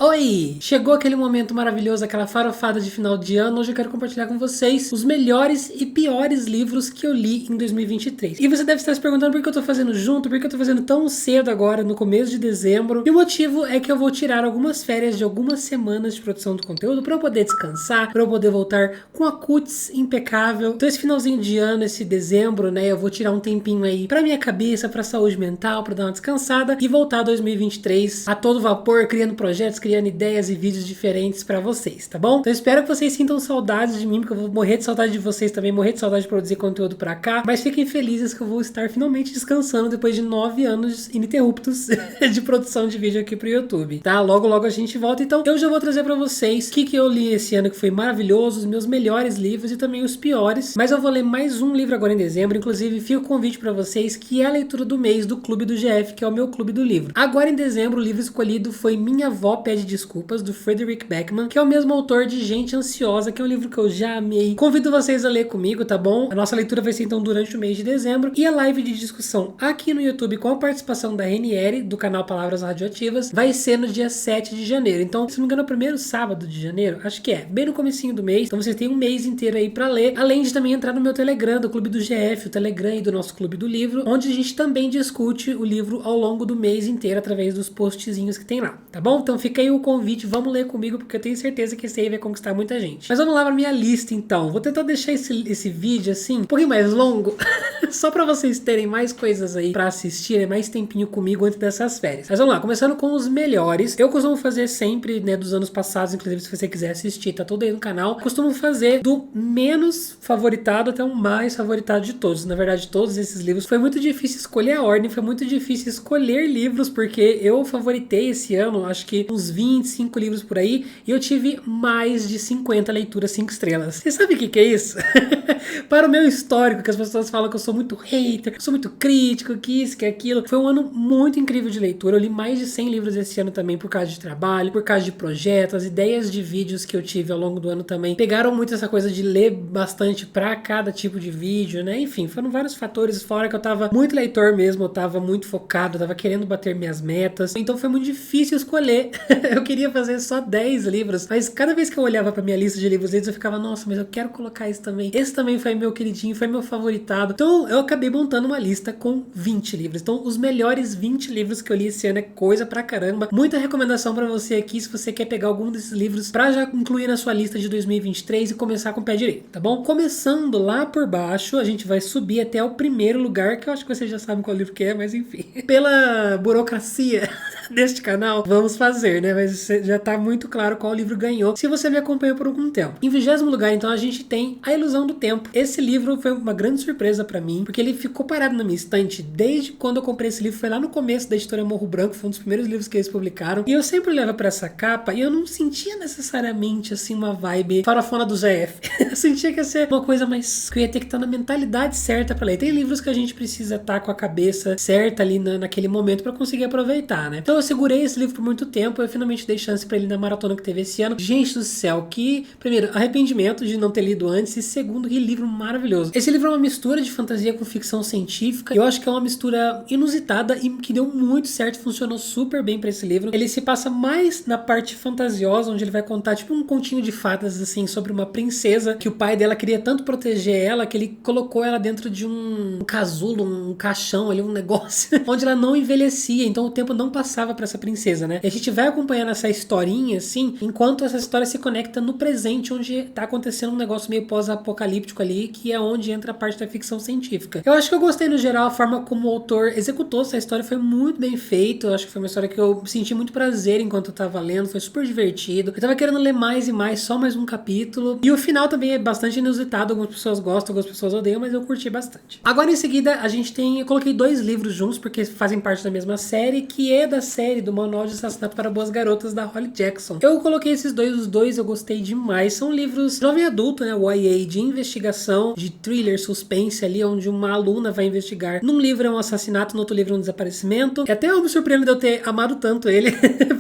Oi! Chegou aquele momento maravilhoso, aquela farofada de final de ano. Hoje eu quero compartilhar com vocês os melhores e piores livros que eu li em 2023. E você deve estar se perguntando por que eu tô fazendo junto, por que eu tô fazendo tão cedo agora, no começo de dezembro. E o motivo é que eu vou tirar algumas férias de algumas semanas de produção do conteúdo para eu poder descansar, para eu poder voltar com a cutis impecável. Então esse finalzinho de ano, esse dezembro, né, eu vou tirar um tempinho aí pra minha cabeça, pra saúde mental, pra dar uma descansada e voltar 2023 a todo vapor, criando projetos, criando ideias e vídeos diferentes pra vocês, tá bom? Então eu espero que vocês sintam saudades de mim, porque eu vou morrer de saudade de vocês também, morrer de saudade de produzir conteúdo pra cá, mas fiquem felizes que eu vou estar finalmente descansando depois de 9 anos ininterruptos de produção de vídeo aqui pro YouTube, tá? Logo, logo a gente volta. Então eu já vou trazer pra vocês o que eu li esse ano que foi maravilhoso, os meus melhores livros e também os piores, mas eu vou ler mais um livro agora em dezembro, inclusive fica o convite pra vocês, que é a leitura do mês do Clube do GF, que é o meu clube do livro. Agora em dezembro, o livro escolhido foi Minha Avó Pede Desculpas, do Frederick Backman, que é o mesmo autor de Gente Ansiosa, que é um livro que eu já amei. Convido vocês a ler comigo, tá bom? A nossa leitura vai ser então durante o mês de dezembro, e a live de discussão aqui no YouTube com a participação da Renieri, do canal Palavras Radioativas, vai ser no dia 7 de janeiro. Então, se não me engano, é o primeiro sábado de janeiro, acho que é, bem no comecinho do mês. Então vocês têm um mês inteiro aí pra ler, além de também entrar no meu Telegram, do Clube do GF, o Telegram e do nosso Clube do Livro, onde a gente também discute o livro ao longo do mês inteiro, através dos postzinhos que tem lá, tá bom? Então fica aí o convite, vamos ler comigo, porque eu tenho certeza que esse aí vai conquistar muita gente. Mas vamos lá pra minha lista então. Vou tentar deixar esse vídeo assim, um pouquinho mais longo, só pra vocês terem mais coisas aí pra assistir, mais tempinho comigo antes dessas férias. Mas vamos lá, começando com os melhores. Eu costumo fazer sempre, né, dos anos passados, inclusive se você quiser assistir, tá tudo aí no canal. Costumo fazer do menos favoritado até o mais favoritado de todos. Na verdade, todos esses livros, foi muito difícil escolher a ordem, foi muito difícil escolher livros, porque eu favoritei esse ano, acho que uns 25 livros por aí, e eu tive mais de 50 leituras 5 estrelas. Você sabe o que é isso? Para o meu histórico, que as pessoas falam que eu sou muito hater, que eu sou muito crítico, que isso, que aquilo. Foi um ano muito incrível de leitura. Eu li mais de 100 livros esse ano também, por causa de trabalho, por causa de projetos, as ideias de vídeos que eu tive ao longo do ano também pegaram muito essa coisa de ler bastante pra cada tipo de vídeo, né? Enfim, foram vários fatores, fora que eu tava muito leitor mesmo, eu tava muito focado, eu tava querendo bater minhas metas, então foi muito difícil escolher. Eu queria fazer só 10 livros, mas cada vez que eu olhava pra minha lista de livros lidos, eu ficava, nossa, mas eu quero colocar esse também. Esse também foi meu queridinho, foi meu favoritado. Então eu acabei montando uma lista com 20 livros. Então os melhores 20 livros que eu li esse ano é coisa pra caramba. Muita recomendação pra você aqui, se você quer pegar algum desses livros pra já incluir na sua lista de 2023 e começar com o pé direito, tá bom? Começando lá por baixo, a gente vai subir até o primeiro lugar, que eu acho que vocês já sabem qual livro que é, mas enfim. Pela burocracia deste canal, vamos fazer, né? Mas já tá muito claro qual livro ganhou, se você me acompanha por algum tempo. Em 20º lugar, então, a gente tem A Ilusão do Tempo. Esse livro foi uma grande surpresa pra mim, porque ele ficou parado na minha estante desde quando eu comprei esse livro. Foi lá no começo da editora Morro Branco, foi um dos primeiros livros que eles publicaram, e eu sempre olhava pra essa capa e eu não sentia necessariamente, assim, uma vibe farofona do ZF. Eu sentia que ia ser uma coisa mais, que eu ia ter que estar na mentalidade certa pra ler. Tem livros que a gente precisa estar com a cabeça certa ali naquele momento pra conseguir aproveitar, né? Então eu segurei esse livro por muito tempo, eu finalmente dei chance pra ele na maratona que teve esse ano. Gente do céu, que, primeiro, arrependimento de não ter lido antes, e segundo, que livro maravilhoso. Esse livro é uma mistura de fantasia com ficção científica, e eu acho que é uma mistura inusitada e que deu muito certo, funcionou super bem pra esse livro. Ele se passa mais na parte fantasiosa, onde ele vai contar tipo um continho de fadas, assim, sobre uma princesa, que o pai dela queria tanto proteger ela, que ele colocou ela dentro de um casulo, um caixão ali, um negócio, onde ela não envelhecia, então o tempo não passava pra essa princesa, né? E a gente vai acompanhando essa historinha, assim, enquanto essa história se conecta no presente, onde tá acontecendo um negócio meio pós-apocalíptico ali, que é onde entra a parte da ficção científica. Eu acho que eu gostei, no geral, a forma como o autor executou essa história, foi muito bem feito. Eu acho que foi uma história que eu senti muito prazer enquanto eu tava lendo, foi super divertido. Eu tava querendo ler mais e mais, só mais um capítulo. E o final também é bastante inusitado, algumas pessoas gostam, algumas pessoas odeiam, mas eu curti bastante. Agora em seguida, a gente tem, eu coloquei 2 livros juntos, porque fazem parte da mesma série, que é da série do Manual de Assassinato para Boas Garotas, da Holly Jackson. Eu coloquei esses dois, os dois eu gostei demais. São livros jovem adulto, né, YA, de investigação, de thriller, suspense ali, onde uma aluna vai investigar. Num livro é um assassinato, no outro livro é um desaparecimento. E até eu me surpreendo de eu ter amado tanto ele,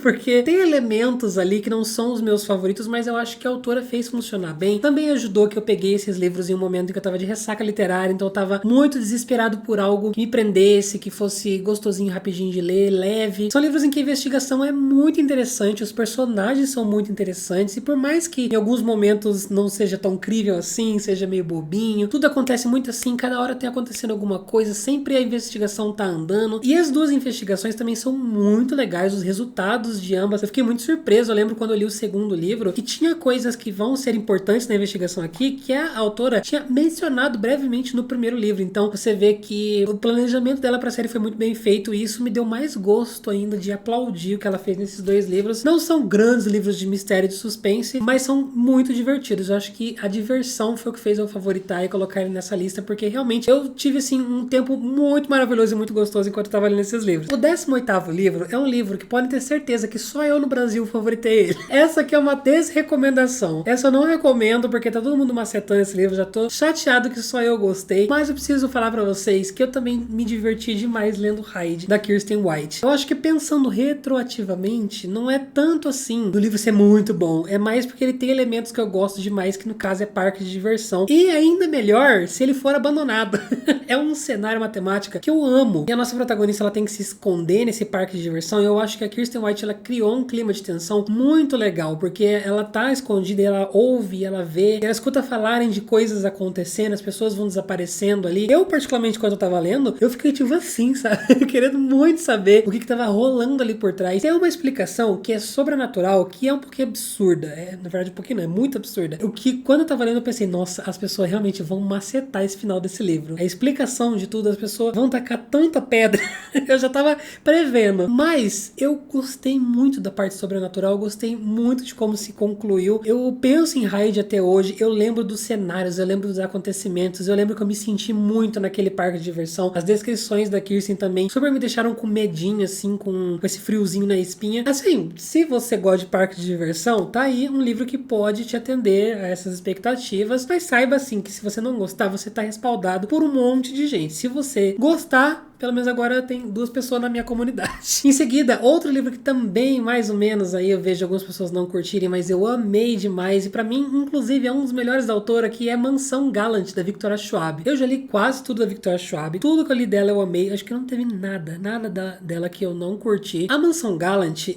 porque tem elementos ali que não são os meus favoritos, mas eu acho que a autora fez funcionar bem. Também é ajudou que eu peguei esses livros em um momento em que eu tava de ressaca literária, então eu tava muito desesperado por algo que me prendesse, que fosse gostosinho, rapidinho de ler, leve. São livros em que a investigação é muito interessante, os personagens são muito interessantes, e por mais que em alguns momentos não seja tão incrível assim, seja meio bobinho, tudo acontece muito assim, cada hora tem acontecendo alguma coisa, sempre a investigação tá andando, e as duas investigações também são muito legais, os resultados de ambas, eu fiquei muito surpreso. Eu lembro quando eu li o segundo livro, que tinha coisas que vão ser importantes na investigação aqui, que a autora tinha mencionado brevemente no primeiro livro, então você vê que o planejamento dela pra série foi muito bem feito, e isso me deu mais gosto ainda de aplaudir o que ela fez nesses dois livros. Não são grandes livros de mistério e de suspense, mas são muito divertidos. Eu acho que a diversão foi o que fez eu favoritar e colocar ele nessa lista, porque realmente eu tive assim um tempo muito maravilhoso e muito gostoso enquanto eu tava lendo esses livros. O 18º livro é um livro que podem ter certeza que só eu no Brasil favoritei ele. Essa aqui é uma desrecomendação. Essa eu não recomendo porque tá todo mundo macetando esse livro, já tô chateado que só eu gostei, mas eu preciso falar pra vocês que eu também me diverti demais lendo Hyde, da Kirsten White. Eu acho que pensando retroativamente, não é tanto assim do livro ser muito bom, é mais porque ele tem elementos que eu gosto demais, que no caso é parque de diversão, e ainda melhor se ele for abandonado. É um cenário, uma temática que eu amo, e a nossa protagonista ela tem que se esconder nesse parque de diversão, e eu acho que a Kirsten White ela criou um clima de tensão muito legal, porque ela tá escondida, ela ouve, ela vê, ela escuta falarem de coisas acontecendo, as pessoas vão desaparecendo ali. Eu, particularmente, quando eu tava lendo, eu fiquei tipo assim, sabe? Querendo muito saber o que tava rolando ali por trás. Tem uma explicação que é sobrenatural, que é um pouquinho absurda. Na verdade, um pouquinho não, é muito absurda. O que, quando eu tava lendo, eu pensei, nossa, as pessoas realmente vão macetar esse final desse livro. A explicação de tudo, as pessoas vão tacar tanta pedra. Eu já tava prevendo. Mas eu gostei muito da parte sobrenatural, eu gostei muito de como se concluiu. Eu penso em Hyde até hoje, eu lembro dos cenários, eu lembro dos acontecimentos, eu lembro que eu me senti muito naquele parque de diversão. As descrições da Kirsten também super me deixaram com medinho, assim, com esse friozinho na espinha. Assim, se você gosta de parque de diversão, tá aí um livro que pode te atender a essas expectativas, mas saiba assim que se você não gostar, você tá respaldado por um monte de gente. Se você gostar, pelo menos agora tem 2 pessoas na minha comunidade. Em seguida, outro livro que também, mais ou menos, aí eu vejo algumas pessoas não curtirem, mas eu amei demais, e pra mim, inclusive, é um dos melhores da autora, que é Mansão Gallant, da Victoria Schwab. Eu já li quase tudo da Victoria Schwab, tudo que eu li dela eu amei, acho que não teve nada dela que eu não curti. A Mansão Gallant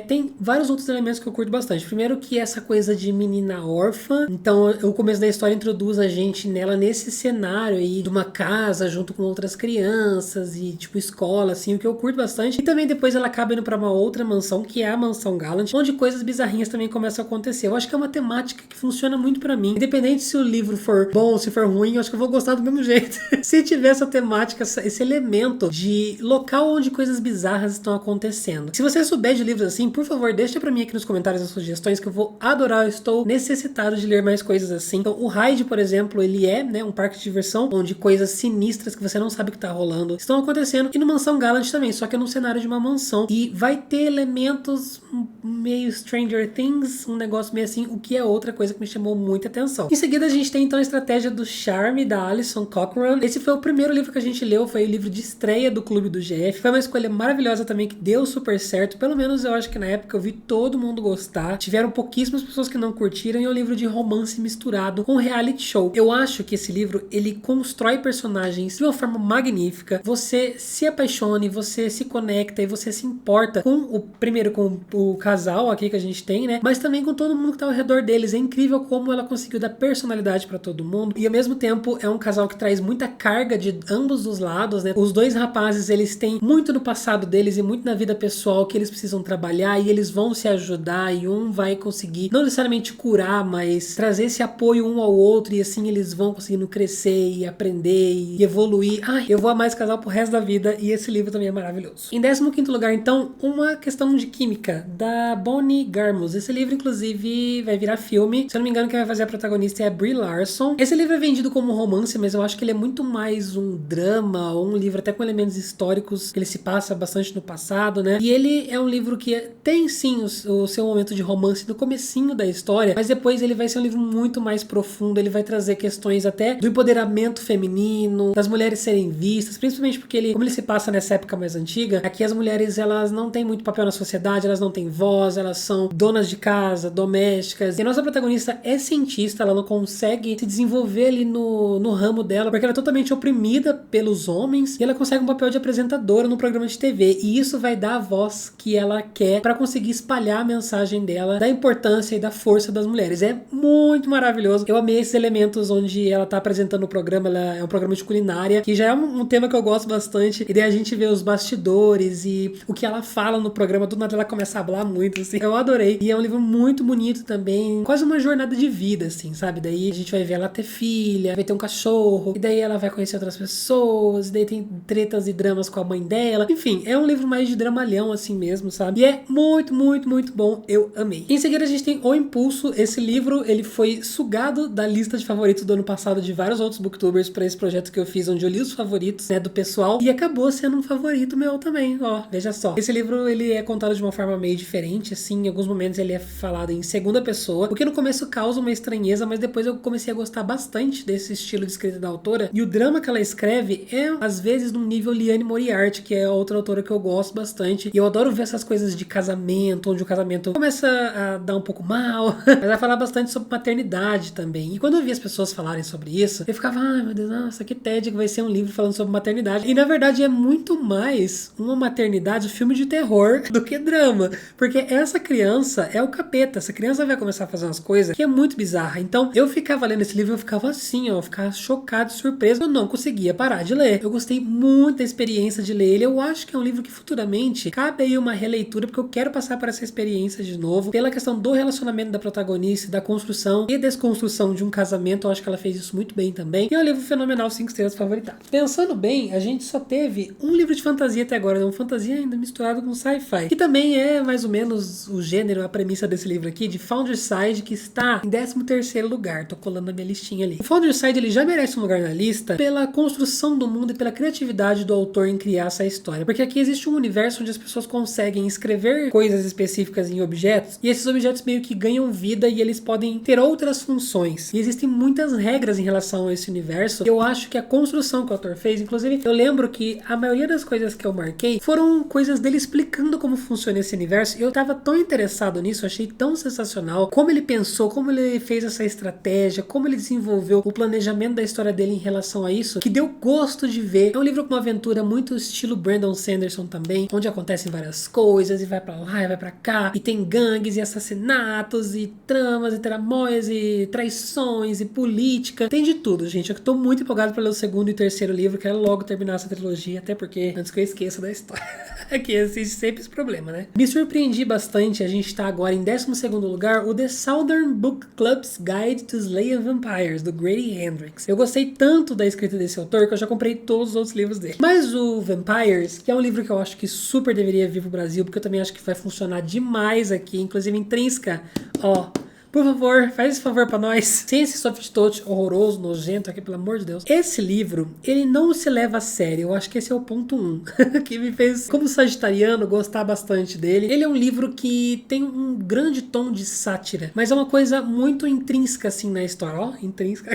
tem vários outros elementos que eu curto bastante. Primeiro que essa coisa de menina órfã, então o começo da história introduz a gente nela nesse cenário aí de uma casa junto com outras crianças, e tipo escola, assim, o que eu curto bastante. E também depois ela acaba indo pra uma outra mansão, que é a Mansão Gallant, onde coisas bizarrinhas também começam a acontecer. Eu acho que é uma temática que funciona muito pra mim. Independente se o livro for bom, se for ruim, eu acho que eu vou gostar do mesmo jeito. Se tiver essa temática, esse elemento de local onde coisas bizarras estão acontecendo. Se você souber de livros assim, por favor, deixa pra mim aqui nos comentários as sugestões, que eu vou adorar. Eu estou necessitado de ler mais coisas assim. Então, o Hyde, por exemplo, ele é, né, um parque de diversão, onde coisas sinistras que você não sabe o que tá rolando estão acontecendo, e no Mansão Gallant também, só que é num cenário de uma mansão, e vai ter elementos meio Stranger Things, um negócio meio assim, o que é outra coisa que me chamou muita atenção. Em seguida a gente tem então a Estratégia do Charme, da Alison Cochrane. Esse foi o primeiro livro que a gente leu, foi o livro de estreia do Clube do GF, foi uma escolha maravilhosa também, que deu super certo, pelo menos eu acho que na época eu vi todo mundo gostar, tiveram pouquíssimas pessoas que não curtiram, e é um livro de romance misturado com reality show. Eu acho que esse livro, ele constrói personagens de uma forma magnífica, você se apaixone, você se conecta e você se importa com o casal aqui que a gente tem, né? Mas também com todo mundo que tá ao redor deles. É incrível como ela conseguiu dar personalidade pra todo mundo, e ao mesmo tempo é um casal que traz muita carga de ambos os lados, né? Os dois rapazes, eles têm muito no passado deles e muito na vida pessoal que eles precisam trabalhar, e eles vão se ajudar, e um vai conseguir, não necessariamente curar, mas trazer esse apoio um ao outro, e assim eles vão conseguindo crescer e aprender e evoluir. Ai, eu vou amar esse casal pro resto da vida, e esse livro também é maravilhoso. Em 15º lugar, então, Uma Questão de Química, da Bonnie Garmus. Esse livro, inclusive, vai virar filme. Se eu não me engano, quem vai fazer a protagonista é a Brie Larson. Esse livro é vendido como romance, mas eu acho que ele é muito mais um drama, ou um livro até com elementos históricos, que ele se passa bastante no passado, né? E ele é um livro que tem, sim, o seu momento de romance no comecinho da história, mas depois ele vai ser um livro muito mais profundo, ele vai trazer questões até do empoderamento feminino, das mulheres serem vistas, principalmente principalmente porque como ele se passa nessa época mais antiga, aqui as mulheres, elas não têm muito papel na sociedade, elas não têm voz, elas são donas de casa, domésticas, e a nossa protagonista é cientista, ela não consegue se desenvolver ali no ramo dela, porque ela é totalmente oprimida pelos homens, e ela consegue um papel de apresentadora no programa de TV, e isso vai dar a voz que ela quer pra conseguir espalhar a mensagem dela, da importância e da força das mulheres. É muito maravilhoso. Eu amei esses elementos onde ela tá apresentando o programa, ela é um programa de culinária, que já é um tema que eu gosto bastante, e daí a gente vê os bastidores e o que ela fala no programa, do nada ela começa a falar muito, assim, eu adorei. E é um livro muito bonito também, quase uma jornada de vida, assim, sabe? Daí a gente vai ver ela ter filha, vai ter um cachorro, e daí ela vai conhecer outras pessoas, e daí tem tretas e dramas com a mãe dela. Enfim, é um livro mais de dramalhão, assim mesmo, sabe? E é muito, muito, muito bom. Eu amei. Em seguida a gente tem O Impulso. Esse livro, ele foi sugado da lista de favoritos do ano passado de vários outros booktubers pra esse projeto que eu fiz, onde eu li os favoritos, né, do pessoal, e acabou sendo um favorito meu também, ó, veja só. Esse livro, ele é contado de uma forma meio diferente, assim, em alguns momentos ele é falado em segunda pessoa, o que no começo causa uma estranheza, mas depois eu comecei a gostar bastante desse estilo de escrita da autora, e o drama que ela escreve é, às vezes, num nível Liane Moriarty, que é outra autora que eu gosto bastante, e eu adoro ver essas coisas de casamento, onde o casamento começa a dar um pouco mal, mas vai falar bastante sobre maternidade também, e quando eu vi as pessoas falarem sobre isso, eu ficava, ai meu Deus, nossa, que tédio que vai ser um livro falando sobre maternidade, e na verdade é muito mais uma maternidade, filme de terror, do que drama, porque essa criança é o capeta, essa criança vai começar a fazer umas coisas que é muito bizarra, então eu ficava lendo esse livro, eu ficava assim, ó, eu ficava chocado, surpreso, eu não conseguia parar de ler, eu gostei muito da experiência de ler ele, eu acho que é um livro que futuramente cabe aí uma releitura, porque eu quero passar por essa experiência de novo, pela questão do relacionamento da protagonista, da construção e desconstrução de um casamento, eu acho que ela fez isso muito bem também, e é um livro fenomenal, 5 estrelas favoritado. Pensando bem, a gente só teve um livro de fantasia até agora, é uma fantasia ainda misturado com sci-fi, que também é mais ou menos o gênero, a premissa desse livro aqui, de Founderside, que está em 13º lugar, tô colando na minha listinha ali. O Founderside, ele já merece um lugar na lista pela construção do mundo e pela criatividade do autor em criar essa história, porque aqui existe um universo onde as pessoas conseguem escrever coisas específicas em objetos, e esses objetos meio que ganham vida e eles podem ter outras funções, e existem muitas regras em relação a esse universo. Eu acho que a construção que o autor fez, inclusive, eu lembro que a maioria das coisas que eu marquei foram coisas dele explicando como funciona esse universo, e eu tava tão interessado nisso, achei tão sensacional como ele pensou, como ele fez essa estratégia, como ele desenvolveu o planejamento da história dele em relação a isso, que deu gosto de ver. É um livro com uma aventura muito estilo Brandon Sanderson também, onde acontecem várias coisas, e vai pra lá, e vai pra cá, e tem gangues, e assassinatos, e tramas, e tramóias, e traições, e política, tem de tudo, gente. Eu tô muito empolgado para ler o segundo e terceiro livro, quero logo terminar essa trilogia, até porque antes que eu esqueça da história. Aqui existe sempre esse problema, né? Me surpreendi bastante, a gente tá agora em 12º lugar, o The Southern Book Club's Guide to Slaying Vampires, do Grady Hendrix. Eu gostei tanto da escrita desse autor que eu já comprei todos os outros livros dele. Mas o Vampires, que é um livro que eu acho que super deveria vir pro Brasil, porque eu também acho que vai funcionar demais aqui, inclusive Intrínseca, ó, por favor, faz esse favor pra nós. Sem esse soft touch horroroso, nojento aqui, pelo amor de Deus. Esse livro, ele não se leva a sério. Eu acho que esse é o ponto 1. Que me fez, como sagitariano, gostar bastante dele. Ele é um livro que tem um grande tom de sátira, mas é uma coisa muito intrínseca, assim, na história. Ó, intrínseca.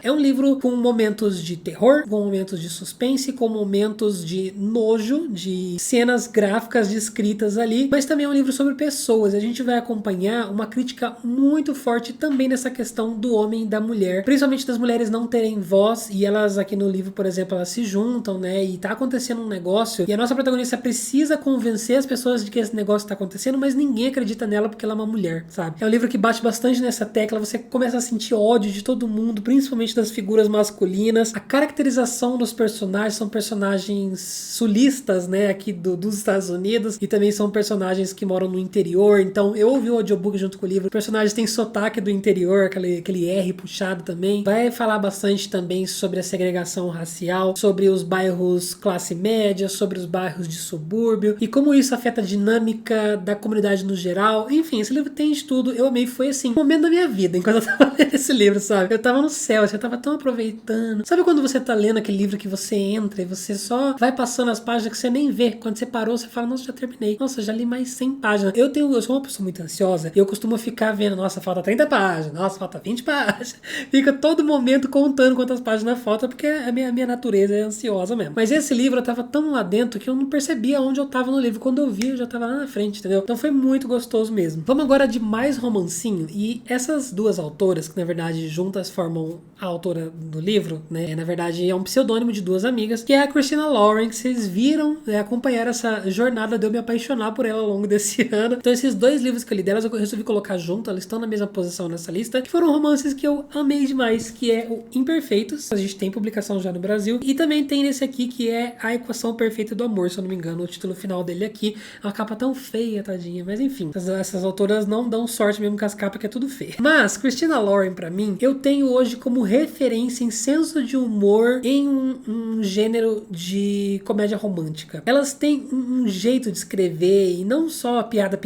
É um livro com momentos de terror, com momentos de suspense, com momentos de nojo, de cenas gráficas descritas ali, mas também é um livro sobre pessoas. A gente vai acompanhar uma crítica muito forte também nessa questão do homem e da mulher, principalmente das mulheres não terem voz, e elas aqui no livro, por exemplo, elas se juntam, né, e tá acontecendo um negócio, e a nossa protagonista precisa convencer as pessoas de que esse negócio tá acontecendo, mas ninguém acredita nela porque ela é uma mulher, sabe? É um livro que bate bastante nessa tecla, você começa a sentir ódio de todo mundo, principalmente das figuras masculinas. A caracterização dos personagens são personagens sulistas, né, aqui dos Estados Unidos, e também são personagens que moram no interior, então eu ouvi o audiobook junto com o livro, personagens tem sotaque do interior, aquele R puxado também. Vai falar bastante também sobre a segregação racial, sobre os bairros classe média, sobre os bairros de subúrbio e como isso afeta a dinâmica da comunidade no geral. Enfim, esse livro tem de tudo. Eu amei, foi assim, um momento da minha vida enquanto eu tava lendo esse livro, sabe? Eu tava no céu, eu tava tão aproveitando. Sabe quando você tá lendo aquele livro que você entra e você só vai passando as páginas que você nem vê? Quando você parou, você fala, nossa, já terminei. Nossa, já li mais 100 páginas. Eu sou uma pessoa muito ansiosa e eu costumo ficar vendo, nossa, nossa, falta 30 páginas, nossa, falta 20 páginas. Fica todo momento contando quantas páginas falta, porque a minha natureza é ansiosa mesmo. Mas esse livro eu tava tão lá dentro que eu não percebia onde eu tava no livro. Quando eu vi, eu já tava lá na frente, entendeu? Então foi muito gostoso mesmo. Vamos agora de mais romancinho. E essas duas autoras, que na verdade juntas formam a autora do livro, né? Na verdade é um pseudônimo de duas amigas, que é a Christina Lauren, que vocês viram, né, acompanhar essa jornada de eu me apaixonar por ela ao longo desse ano. Então esses dois livros que eu li delas, eu resolvi colocar junto, elas estão na mesma posição nessa lista, que foram romances que eu amei demais, que é o Imperfeitos. A gente tem publicação já no Brasil. E também tem nesse aqui, que é A Equação Perfeita do Amor, se eu não me engano, o título final dele aqui. É uma capa tão feia, tadinha. Mas enfim, essas autoras não dão sorte mesmo com as capas, que é tudo feio. Mas, Christina Lauren, pra mim, eu tenho hoje como referência em senso de humor em um gênero de comédia romântica. Elas têm um jeito de escrever, e não só a piada,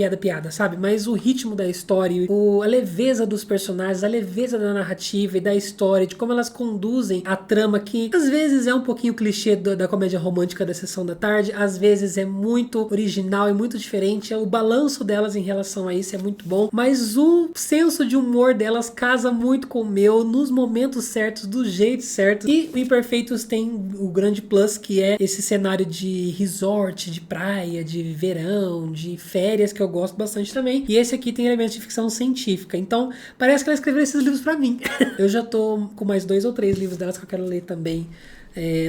sabe? Mas o ritmo da história, a leveza dos personagens, a leveza da narrativa e da história, de como elas conduzem a trama, que às vezes é um pouquinho clichê da comédia romântica da Sessão da Tarde, às vezes é muito original e muito diferente. O balanço delas em relação a isso é muito bom, mas o senso de humor delas casa muito com o meu, nos momentos certos, do jeito certo. E o Imperfeitos tem o grande plus, que é esse cenário de resort, de praia, de verão, de férias, que eu gosto bastante também. E esse aqui tem elementos de ficção científica. Então, parece que ela escreveu esses livros pra mim. Eu já tô com mais 2 ou 3 livros delas que eu quero ler também.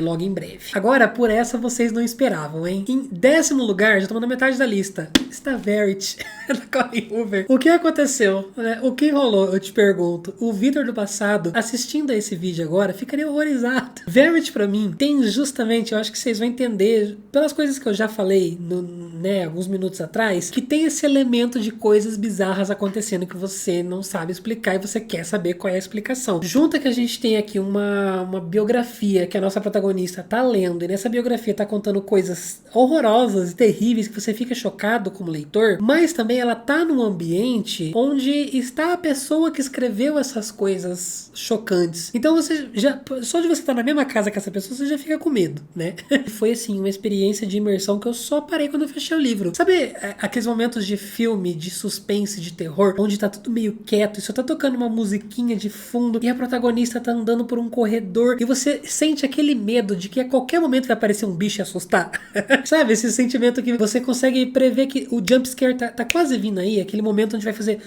Logo em breve. Agora, por essa vocês não esperavam, hein? Em 10º lugar, já estamos na metade da lista, está Verity, da Colleen Hoover. O que aconteceu? Né? O que rolou? Eu te pergunto. O Vitor do passado, assistindo a esse vídeo agora, ficaria horrorizado. Verity, pra mim, tem justamente, eu acho que vocês vão entender, pelas coisas que eu já falei, alguns minutos atrás, que tem esse elemento de coisas bizarras acontecendo que você não sabe explicar e você quer saber qual é a explicação. Junta que a gente tem aqui uma biografia que a nossa protagonista tá lendo, e nessa biografia tá contando coisas horrorosas e terríveis que você fica chocado como leitor, mas também ela tá num ambiente onde está a pessoa que escreveu essas coisas chocantes. Então você já, só de você estar na mesma casa que essa pessoa, você já fica com medo, né? Foi assim, uma experiência de imersão que eu só parei quando eu fechei o livro. Sabe aqueles momentos de filme, de suspense, de terror, onde tá tudo meio quieto e só tá tocando uma musiquinha de fundo e a protagonista tá andando por um corredor e você sente aquele medo de que a qualquer momento vai aparecer um bicho e assustar? Sabe? Esse sentimento que você consegue prever que o jumpscare tá quase vindo aí, aquele momento onde vai fazer,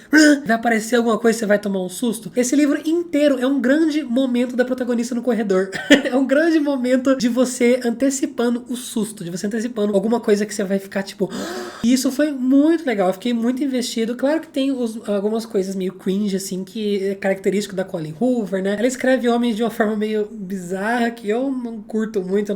vai aparecer alguma coisa e você vai tomar um susto. Esse livro inteiro é um grande momento da protagonista no corredor. É um grande momento de você antecipando o susto, de você antecipando alguma coisa que você vai ficar tipo... E isso foi muito legal, eu fiquei muito investido. Claro que tem algumas coisas meio cringe, assim, que é característico da Colleen Hoover, né? Ela escreve homens de uma forma meio bizarra, que eu não curto muito,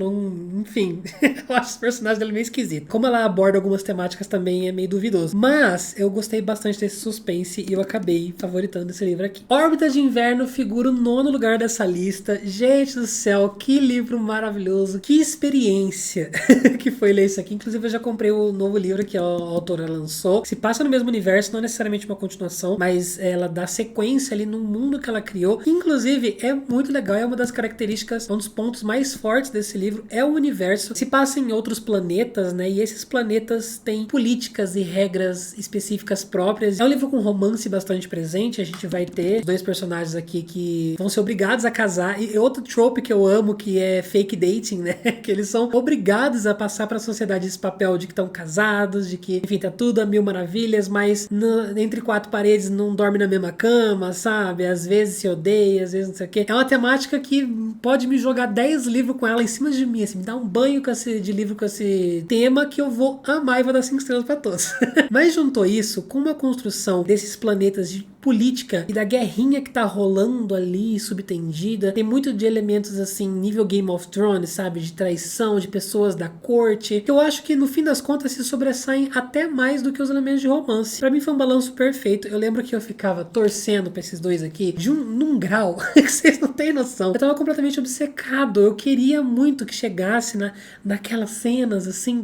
enfim, eu acho os personagens dela meio esquisitos. Como ela aborda algumas temáticas também é meio duvidoso. Mas eu gostei bastante desse suspense e eu acabei favoritando esse livro aqui. Órbita de Inverno figura o 9º lugar dessa lista. Gente do céu, que livro maravilhoso, que experiência que foi ler isso aqui. Inclusive eu já comprei o novo livro que a autora lançou. Se passa no mesmo universo, não necessariamente uma continuação, mas ela dá sequência ali no mundo que ela criou. Inclusive é muito legal, é uma das características, um dos pontos mais fortes desse livro é o universo. Se passa em outros planetas, né? E esses planetas têm políticas e regras específicas próprias. É um livro com romance bastante presente. A gente vai ter 2 personagens aqui que vão ser obrigados a casar. E outro trope que eu amo, que é fake dating, né? Que eles são obrigados a passar para a sociedade esse papel de que estão casados, de que, enfim, tá tudo a mil maravilhas, mas entre 4 paredes não dorme na mesma cama, sabe? Às vezes se odeia, às vezes não sei o quê. É uma temática que pode me jogar 10 livros com ela em cima de mim, assim, me dá um banho de livro com esse tema que eu vou amar e vou dar 5 estrelas pra todos. Mas juntou isso com uma construção desses planetas de política e da guerrinha que tá rolando ali, subtendida. Tem muito de elementos assim, nível Game of Thrones, sabe? De traição, de pessoas da corte, que eu acho que no fim das contas se sobressaem até mais do que os elementos de romance. Pra mim foi um balanço perfeito. Eu lembro que eu ficava torcendo pra esses dois aqui num grau que vocês não têm noção. Eu tava completamente obcecado lado, eu queria muito que chegasse naquelas cenas, assim,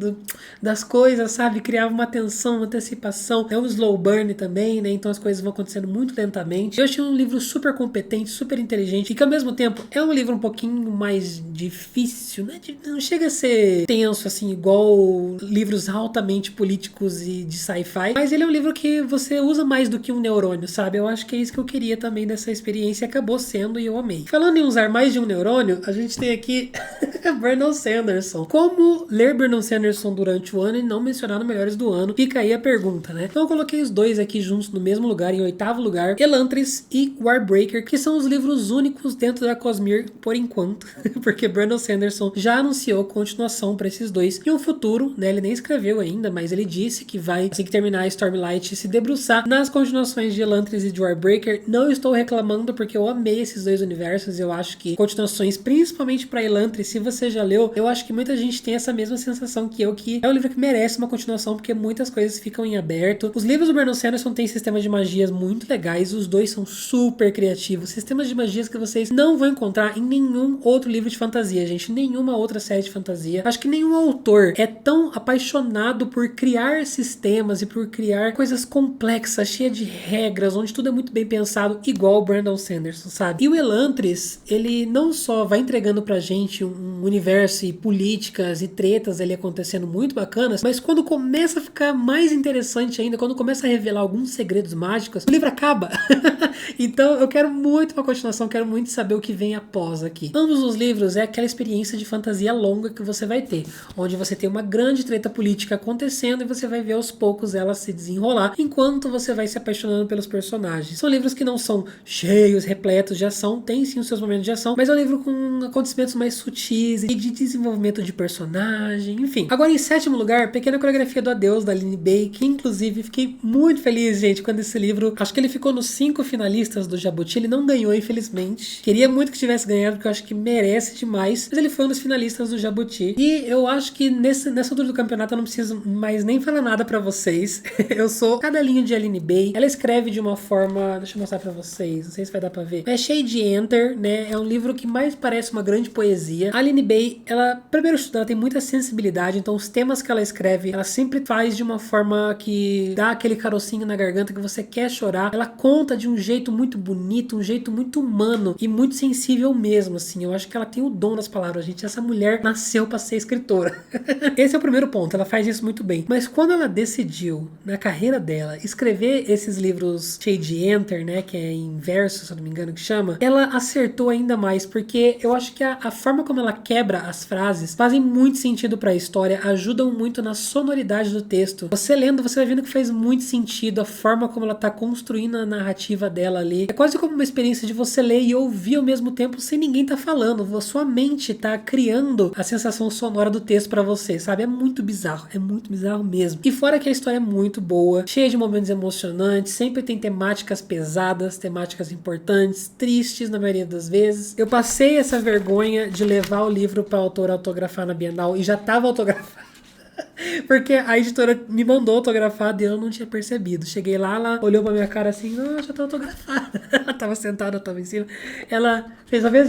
das coisas, sabe? Criava uma tensão, uma antecipação. É um slow burn também, né? Então as coisas vão acontecendo muito lentamente. Eu achei um livro super competente, super inteligente, e que ao mesmo tempo é um livro um pouquinho mais difícil, né? Não chega a ser tenso, assim, igual livros altamente políticos e de sci-fi, mas ele é um livro que você usa mais do que um neurônio, sabe? Eu acho que é isso que eu queria também dessa experiência, e acabou sendo, e eu amei. Falando em usar mais de um neurônio, a gente tem aqui Brandon Sanderson. Como ler Brandon Sanderson durante o ano e não mencionar no Melhores do Ano? Fica aí a pergunta, né? Então eu coloquei os dois aqui juntos no mesmo lugar, em 8º lugar, Elantris e Warbreaker, que são os livros únicos dentro da Cosmere por enquanto, porque Brandon Sanderson já anunciou continuação para esses dois em um futuro, né? Ele nem escreveu ainda, mas ele disse que vai, assim que terminar a Stormlight, se debruçar nas continuações de Elantris e de Warbreaker. Não estou reclamando, porque eu amei esses dois universos. Eu acho que continuações, principalmente para Elantris, se você já leu, eu acho que muita gente tem essa mesma sensação que eu, que é um livro que merece uma continuação, porque muitas coisas ficam em aberto. Os livros do Brandon Sanderson têm sistemas de magias muito legais, os dois são super criativos, sistemas de magias que vocês não vão encontrar em nenhum outro livro de fantasia, gente, nenhuma outra série de fantasia. Acho que nenhum autor é tão apaixonado por criar sistemas e por criar coisas complexas, cheias de regras, onde tudo é muito bem pensado, igual o Brandon Sanderson, sabe? E o Elantris, ele não só vai entregando pra gente um universo e políticas e tretas ali acontecendo muito bacanas, mas quando começa a ficar mais interessante ainda, quando começa a revelar alguns segredos mágicos, o livro acaba. Então eu quero muito uma continuação, quero muito saber o que vem após aqui. Ambos os livros é aquela experiência de fantasia longa que você vai ter, onde você tem uma grande treta política acontecendo e você vai ver aos poucos ela se desenrolar, enquanto você vai se apaixonando pelos personagens. São livros que não são cheios, repletos de ação, tem sim os seus momentos de ação, mas é um livro com acontecimentos mais sutis e de desenvolvimento de personagem, enfim. Agora em 7º lugar, Pequena Coreografia do Adeus, da Aline Bay, que inclusive fiquei muito feliz, gente, quando esse livro, acho que ele ficou nos 5 finalistas do Jabuti, ele não ganhou, infelizmente. Queria muito que tivesse ganhado, porque eu acho que merece demais, mas ele foi um dos finalistas do Jabuti. E eu acho que nessa altura do campeonato eu não preciso mais nem falar nada pra vocês. Eu sou cadelinho de Aline Bay. Ela escreve de uma forma, deixa eu mostrar pra vocês, não sei se vai dar pra ver. É Shade Enter, né? É um livro que mais parece uma grande poesia. A Aline Bay, primeiro, ela tem muita sensibilidade, então os temas que ela escreve, ela sempre faz de uma forma que dá aquele carocinho na garganta que você quer chorar. Ela conta de um jeito muito bonito, um jeito muito humano e muito sensível mesmo, assim. Eu acho que ela tem o dom das palavras, gente. Essa mulher nasceu pra ser escritora. Esse é o primeiro ponto, ela faz isso muito bem. Mas quando ela decidiu, na carreira dela, escrever esses livros Shade Enter, né, que é em verso, se eu não me engano que chama, ela acertou ainda mais, porque eu acho que a forma como ela quebra as frases fazem muito sentido pra história, ajudam muito na sonoridade do texto. Você lendo, você vai vendo que faz muito sentido a forma como ela tá construindo a narrativa dela ali. É quase como uma experiência de você ler e ouvir ao mesmo tempo sem ninguém tá falando. A sua mente tá criando a sensação sonora do texto pra você, sabe? É muito bizarro mesmo. E fora que a história é muito boa, cheia de momentos emocionantes, sempre tem temáticas pesadas, temáticas importantes, tristes na maioria das vezes. Eu passei essa vergonha de levar o livro pra autora autografar na Bienal e já tava autografado. Porque a editora me mandou autografado e eu não tinha percebido. Cheguei lá, ela olhou pra minha cara assim, já tá autografada. Ela tava sentada, eu tava em cima. Ela fez a vez,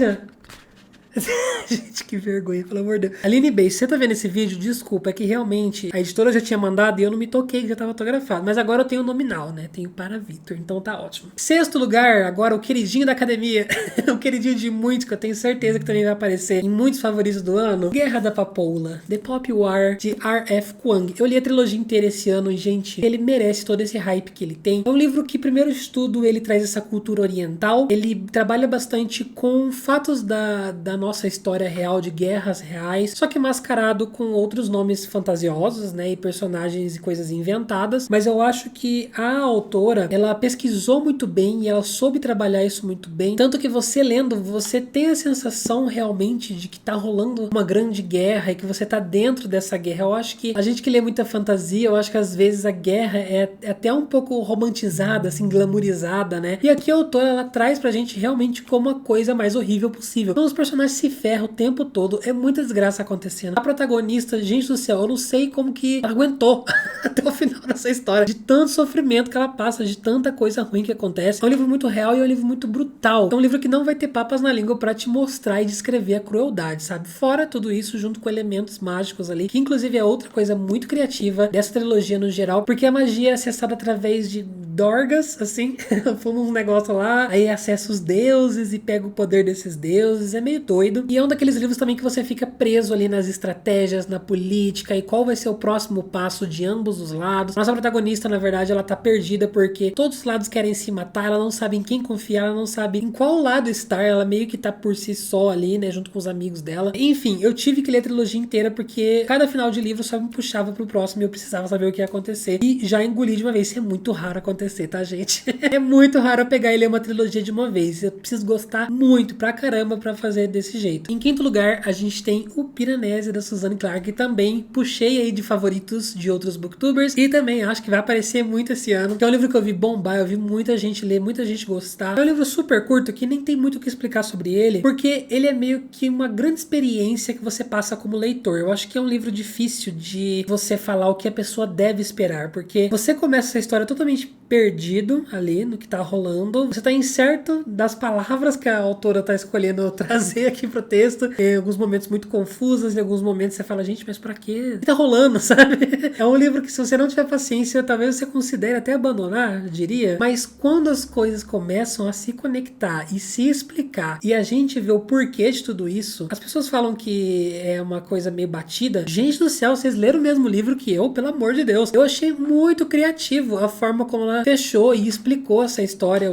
Gente, que vergonha, pelo amor de Deus. Aline Bay, se você tá vendo esse vídeo, desculpa, é que realmente a editora já tinha mandado e eu não me toquei que já tava autografado. Mas agora eu tenho o nominal, né? Tenho para Victor, então tá ótimo. 6º lugar, agora o queridinho da academia. O queridinho de muitos, que eu tenho certeza que também vai aparecer em muitos favoritos do ano. Guerra da Papoula, The Pop War, de R.F. Kuang. Eu li a trilogia inteira esse ano e, gente, ele merece todo esse hype que ele tem. É um livro que, primeiro de tudo, ele traz essa cultura oriental. Ele trabalha bastante com fatos da nossa história real, de guerras reais, só que mascarado com outros nomes fantasiosos, né, e personagens e coisas inventadas, mas eu acho que a autora, ela pesquisou muito bem e ela soube trabalhar isso muito bem, tanto que você lendo, você tem a sensação realmente de que tá rolando uma grande guerra e que você tá dentro dessa guerra. Eu acho que a gente que lê muita fantasia, eu acho que às vezes a guerra é até um pouco romantizada, assim, glamourizada, né, e aqui a autora, ela traz pra gente realmente como a coisa mais horrível possível. Então os personagens se ferra o tempo todo, é muita desgraça acontecendo. A protagonista, gente do céu, eu não sei como que ela aguentou até o final dessa história, de tanto sofrimento que ela passa, de tanta coisa ruim que acontece. É um livro muito real e é um livro muito brutal. É um livro que não vai ter papas na língua pra te mostrar e descrever a crueldade, sabe? Fora tudo isso, junto com elementos mágicos ali, que inclusive é outra coisa muito criativa dessa trilogia no geral, porque a magia é acessada através de dorgas, assim, fuma uns negócios lá, aí acessa os deuses e pega o poder desses deuses, é meio doido. E é um daqueles livros também que você fica preso ali nas estratégias, na política e qual vai ser o próximo passo de ambos os lados. Nossa protagonista, na verdade, ela tá perdida porque todos os lados querem se matar, ela não sabe em quem confiar, ela não sabe em qual lado estar, ela meio que tá por si só ali, né, junto com os amigos dela. Enfim, eu tive que ler a trilogia inteira porque cada final de livro só me puxava pro próximo e eu precisava saber o que ia acontecer. E já engoli de uma vez, isso é muito raro acontecer, tá, gente? É muito raro eu pegar e ler uma trilogia de uma vez. Eu preciso gostar muito pra caramba pra fazer desse jeito. Em quinto lugar, a gente tem o Piranesi da Suzanne Clark, que também puxei aí de favoritos de outros booktubers e também acho que vai aparecer muito esse ano. Que é um livro que eu vi bombar, eu vi muita gente ler, muita gente gostar. É um livro super curto que nem tem muito o que explicar sobre ele, porque ele é meio que uma grande experiência que você passa como leitor. Eu acho que é um livro difícil de você falar o que a pessoa deve esperar, porque você começa essa história totalmente perdido ali no que tá rolando. Você tá incerto das palavras que a autora tá escolhendo trazer aqui pro texto. Em alguns momentos muito confusas, em alguns momentos você fala, gente, mas pra quê? O que tá rolando, sabe? É um livro que se você não tiver paciência, talvez você considere até abandonar, eu diria. Mas quando as coisas começam a se conectar e se explicar, e a gente vê o porquê de tudo isso, as pessoas falam que é uma coisa meio batida. Gente do céu, vocês leram o mesmo livro que eu, pelo amor de Deus. Eu achei muito criativo a forma como ela fechou e explicou essa história.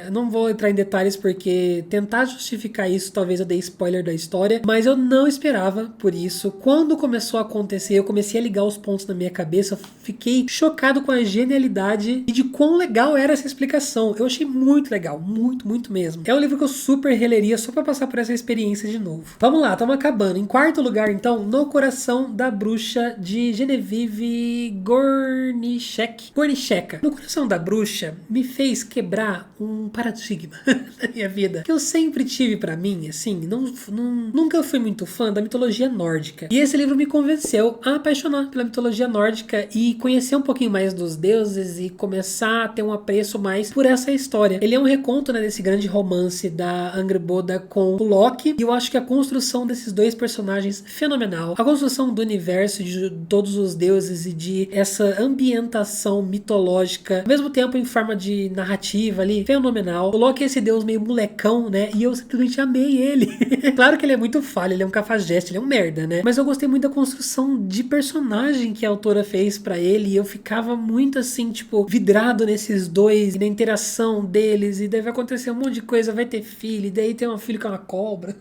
Eu não vou entrar em detalhes porque tentar justificar isso, talvez eu dei spoiler da história, mas eu não esperava por isso. Quando começou a acontecer, eu comecei a ligar os pontos na minha cabeça, eu fiquei chocado com a genialidade e de quão legal era essa explicação. Eu achei muito legal, muito, muito mesmo. É um livro que eu super releria só pra passar por essa experiência de novo. Vamos lá, estamos acabando. Em quarto lugar, então, No Coração da Bruxa, de Genevieve Gornichek. No Coração da Bruxa me fez quebrar um paradigma na minha vida, que eu sempre tive pra mim, assim, nunca fui muito fã da mitologia nórdica. E esse livro me convenceu a apaixonar pela mitologia nórdica e conhecer um pouquinho mais dos deuses e começar a ter um apreço mais por essa história. Ele é um reconto, né, desse grande romance da Angrboda com o Loki, e eu acho que a construção desses dois personagens fenomenal. A construção do universo, de todos os deuses e de essa ambientação mitológica, ao mesmo tempo em forma de narrativa ali, fenomenal. O Loki é esse deus meio molecão, né, e eu simplesmente amei ele. Claro que ele é muito falho, ele é um cafajeste, ele é um merda, né, mas eu gostei muito da construção de personagem que a autora fez pra ele, e eu ficava muito assim, tipo, vidrado nesses dois, e na interação deles, e deve acontecer um monte de coisa, vai ter filho, e daí tem um filho que é uma cobra,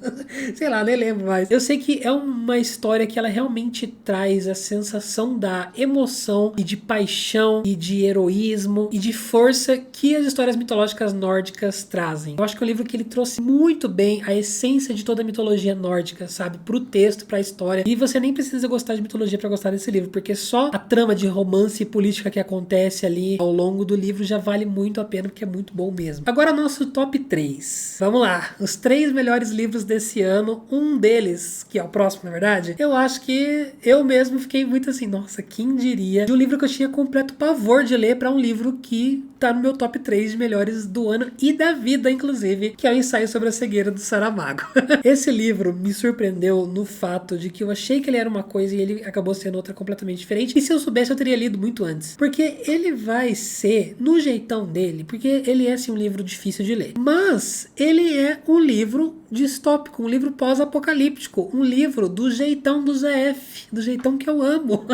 sei lá, nem lembro mais. Eu sei que é uma história que ela realmente traz a sensação da emoção e de paixão e de heroísmo e de força que as histórias mitológicas nórdicas trazem. Eu acho que é um livro que ele trouxe muito bem a essência de toda a mitologia nórdica, sabe, pro texto, pra história, e você nem precisa gostar de mitologia pra gostar desse livro, porque só a trama de romance e política que acontece ali ao longo do livro já vale muito a pena, porque é muito bom mesmo. Agora nosso top 3. Vamos lá, os 3 melhores livros desse ano. Um deles, que é o próximo na verdade, eu acho que eu mesmo fiquei muito assim, nossa, quem diria, de um livro que eu tinha completo pavor de ler pra um livro que tá no meu top 3 de melhores do ano e da vida, inclusive, que é o Ensaio sobre a Cegueira do Saramago. Esse livro me surpreendeu no fato de que eu achei que ele era uma coisa e ele acabou sendo outra completamente diferente, e se eu soubesse eu teria lido muito antes, porque ele vai ser no jeitão dele, porque ele é assim um livro difícil de ler, mas ele é um livro distópico, um livro pós-apocalíptico, um livro do jeitão do ZF, do jeitão que eu amo,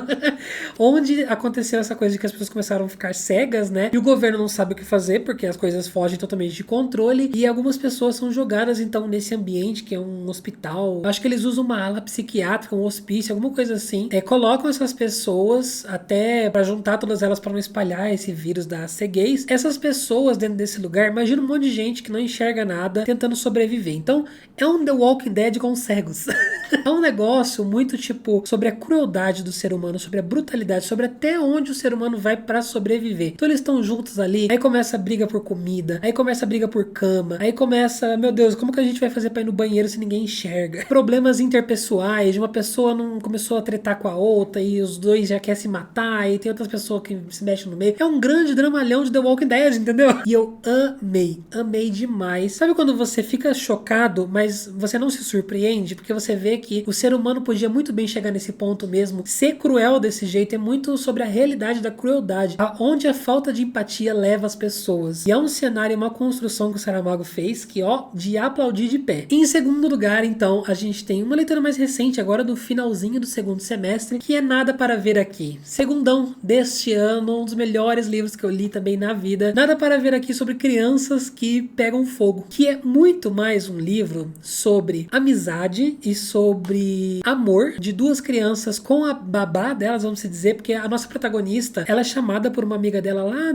onde aconteceu essa coisa de que as pessoas começaram a ficar cegas, né, e o governo não sabe o que fazer, porque as coisas fogem totalmente de controle, e algumas pessoas são jogadas então nesse ambiente que é um hospital. Acho que eles usam uma ala psiquiátrica, um hospício, alguma coisa assim, colocam essas pessoas até para juntar todas elas para não espalhar esse vírus da ceguez. Essas pessoas dentro desse lugar, imagina um monte de gente que não enxerga nada tentando sobreviver. Então é um The Walking Dead com cegos. É um negócio muito, tipo, sobre a crueldade do ser humano, sobre a brutalidade, sobre até onde o ser humano vai pra sobreviver. Então eles estão juntos ali, aí começa a briga por comida, aí começa a briga por cama, aí começa, meu Deus, como que a gente vai fazer pra ir no banheiro se ninguém enxerga? Problemas interpessoais, de uma pessoa não começou a tretar com a outra e os dois já querem se matar e tem outras pessoas que se mexem no meio. É um grande dramalhão de The Walking Dead, entendeu? E eu amei demais. Sabe quando você fica chocado, mas você não se surpreende? Porque você vê que o ser humano podia muito bem chegar nesse ponto mesmo. Ser cruel desse jeito é muito sobre a realidade da crueldade, aonde a falta de empatia leva as pessoas. E é um cenário, uma construção que o Saramago fez que, ó, de aplaudir de pé. E em segundo lugar, então, a gente tem uma leitura mais recente agora do finalzinho do segundo semestre, que é Nada para Ver Aqui. Segundão deste ano, um dos melhores livros que eu li também na vida. Nada para Ver Aqui sobre crianças que pegam fogo, que é muito mais um livro sobre amizade e sobre amor de duas crianças com a babá delas, vamos dizer, porque a nossa protagonista, ela é chamada por uma amiga dela lá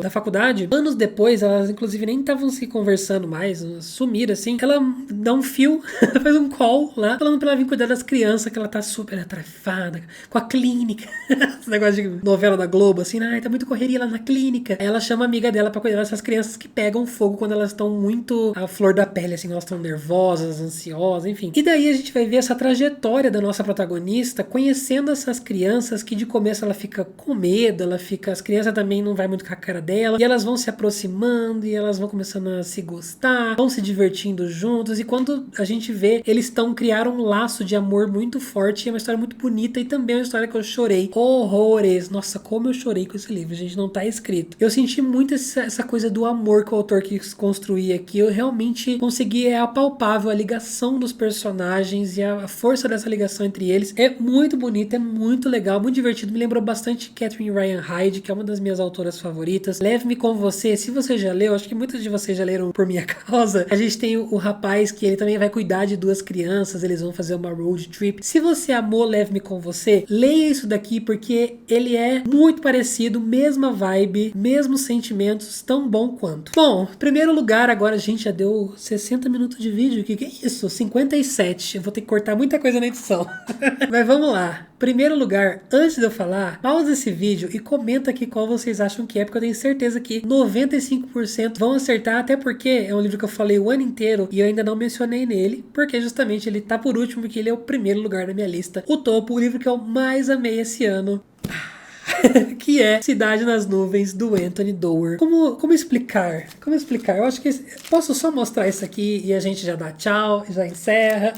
da faculdade. Anos depois, elas inclusive nem estavam se conversando mais, sumiram assim. Ela dá um fio, faz um call lá, falando pra ela vir cuidar das crianças, que ela tá super atarefada com a clínica. Esse negócio de novela da Globo, assim, tá muito correria lá na clínica. Aí ela chama a amiga dela pra cuidar dessas crianças que pegam fogo quando elas estão muito à flor da pele, assim, elas estão nervosas, ansiosas, enfim. E daí a gente vai ver essa trajetória da nossa protagonista, conhecendo essas crianças que de começo ela fica com medo, as crianças também não vai muito com a cara dela, e elas vão se aproximando, e elas vão começando a se gostar, vão se divertindo juntos, e quando a gente vê, eles criaram um laço de amor muito forte, é uma história muito bonita, e também é uma história que eu chorei horrores. Nossa, como eu chorei com esse livro, gente, não tá escrito. Eu senti muito essa coisa do amor que o autor quis construir aqui, eu realmente consegui, é apalpável a ligação dos personagens e a força dessa ligação entre eles, é muito bonita, é muito legal, muito divertido, me lembrou bastante Catherine Ryan Hyde, que é uma das minhas autoras favoritas. Leve-me com você, se você já leu, acho que muitos de vocês já leram por minha causa. A gente tem o rapaz que ele também vai cuidar de duas crianças, eles vão fazer uma road trip. Se você amou Leve-me com você, leia isso daqui, porque ele é muito parecido, mesma vibe, mesmos sentimentos, tão bom quanto. Bom, primeiro lugar, agora a gente já deu 60 minutos de vídeo, que é isso? 57, eu vou ter que cortar muita coisa na edição. Mas vamos lá. Primeiro lugar, antes de eu falar, pausa esse vídeo e comenta aqui qual vocês acham que é, porque eu tenho certeza que 95% vão acertar, até porque é um livro que eu falei o ano inteiro e eu ainda não mencionei nele, porque justamente ele tá por último, porque ele é o primeiro lugar na minha lista. O topo, o livro que eu mais amei esse ano, que é Cidade nas Nuvens, do Anthony Doerr. Como explicar? Como explicar? Eu acho que posso só mostrar isso aqui e a gente já dá tchau, já encerra.